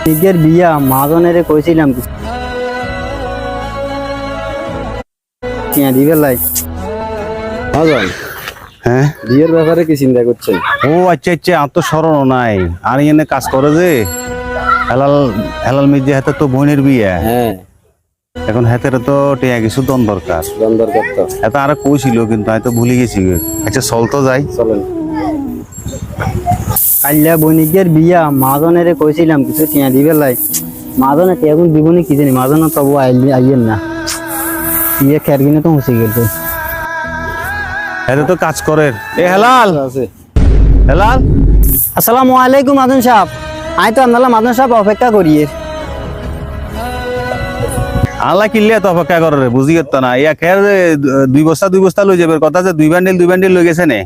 নিজের বিয়া মাদনের কইছিলাম দিবে লাই মাজন হ্যাঁ বিয়ের ব্যাপারে কি চিন্তা করছেন? ও আচ্ছা আচ্ছা আত্মস্মরণ নাই আর এনে কাজ করে যে হেলাল হেলাল মির্জা হাতে তো বোনের বিয়ে হ্যাঁ, এখন হাতের তো টিয়া কিছু দন দরকার দাম দরকার তো। এত আর কইছিল কিন্তু আমি তো ভুলে গেছি আচ্ছা চল তো যাই চলেন। কাল্লা বণিকের বিয়া মাদনের কইছিলাম কিছু টিয়া দিবে লাই মাদনে এখন দিবনি কি জানি মাদন তবু আইয়েন না বিয়ে খের কিনে তো হুঁসি গেল হাতে তো কাজ করে এ হেলাল আছে হেলাল আসসালামু আলাইকুম মাদন সাহেব আমি তো আপনারা মাদন সাহেব অপেক্ষা করিয়ে আল্লাহ কিনলে তো অপেক্ষা করে রে বুঝি করতো না ইয়া খের দুই বস্তা লই যাবে কথা যে দুই বান্ডিল লই গেছে নে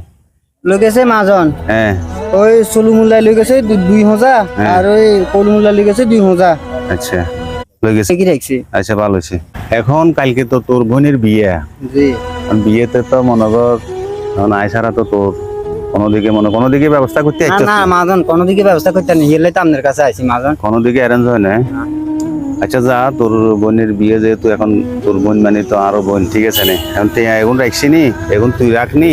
লোকেছে মাজন হ্যাঁ ওই সলুমুল্লাই লই গেছে 2000 আর ওই কলুমুল্লাই লই গেছে 2000 আচ্ছা লই গেছে কি রাখছি আচ্ছা ভালো হয়েছে এখন কালকে তো তোর বোনের বিয়ে জি আর বিয়েতে তো মনে কর এখন আয়সারা তো তোর কোনো দিকে ব্যবস্থা করতে না চাইছিস না মাজন কোনো দিকে ব্যবস্থা করতে নেই গেলে তো আপনার কাছে আইছি মাজন কোনো দিকে অ্যারেঞ্জ হয় না আচ্ছা যা তোর বোনের বিয়ে যেহেতু এখন তোর বোন মানে তো আরো বোন ঠিক আছে নে এখন তুই এখন রাখছি নি এখন তুই রাখনি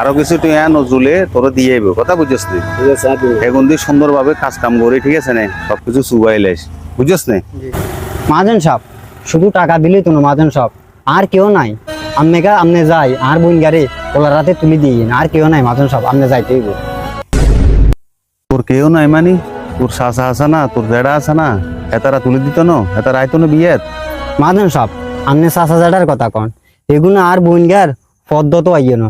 আরো কিছু তুই নজুলে তোর দিয়ে আইব কথা বুঝছিস নি ঠিক আছে, আপনি এখন তুই সুন্দরভাবে কাজ কাম করে ঠিক আছে নে সবকিছু চুবাইলেস বুঝছিস নি মাজন সাহেব শুধু টাকা দিলেই তো না মাজন সাহেব আর কেউ নাই আমনে যাই আর বোন গাড়ি ওলা রাতে তুলি দিই আর কেউ নাই মাজন সাহেব আমনে যাইতে হইব তোর কেউ নাই মানে তোর শাসা আছে না তোর জেডা আছে না হেতারা তুলে দিত না হেতারা আইতো না বিয়েত মাজন সাহেব আমনে 5000 কথা কন এগুলো আর বোন গার পদ্ম তো আইয়ে না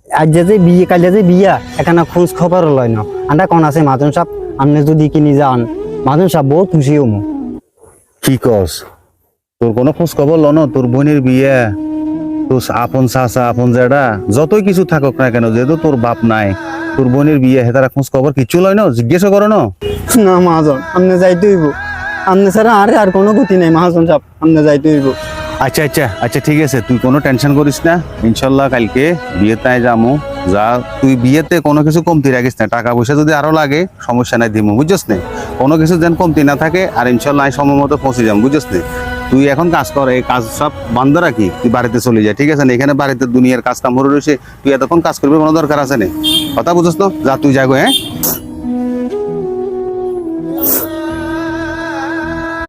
আজ যে বিয়ে কাল যে বিয়া এখানে খোঁজ খবর লয় না আন্ডা কোন আছে মাজন সাহেব আমনে যদি কিনি যান মাজন সাহেব বহুত খুশি হমু কি কস তোর কোনো খোঁজ খবর ল না তোর বোনের বিয়ে তোর আপন চাচা আপন জেডা যতই কিছু থাকুক না কেন যেহেতু তোর বাপ নাই তোর বোনের বিয়ে হেতারা খোঁজ খবর কিছু লয় না জিজ্ঞেস করো না না মহাজন আমনে যাইতে হইব আমনে ছাড়া আর কোনো গতি নাই মহাজন সাহেব আমনে যাইতে হইব আচ্ছা আচ্ছা আচ্ছা ঠিক আছে তুই কোনো টেনশন করিস না ইনশাল্লাহ কালকে বিয়েতে যামু যা তুই বিয়েতে কোনো কিছু কমতি রাখিস না টাকা পয়সা যদি আরো লাগে সমস্যা নাই দিমু বুঝছিস না কোনো কিছু যেন কমতি না থাকে আর ইনশাল্লাহ আমি সময় মতো পৌঁছে যাম বুঝছিস না তুই এখন কাজ কর এই কাজ সব বন্ধ রাখি তুই বাড়িতে চলে যা ঠিক আছে না এখানে বাড়িতে দুনিয়ার কাজ কাম করে রয়েছে তুই এতক্ষণ কাজ করবি কোনো দরকার আছে না কথা বুঝছিস তো যা তুই যাগো হ্যাঁ